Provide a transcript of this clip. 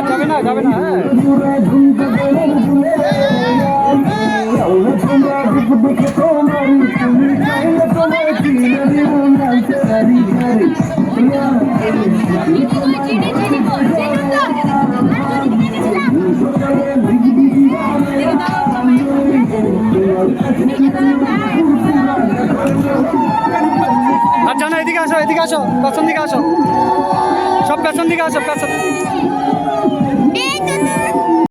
যাবে না যাবে না আচ্ছা না এদিকে আসো পেছন দিকে আসো সব পেছন দিকে আসো পেছন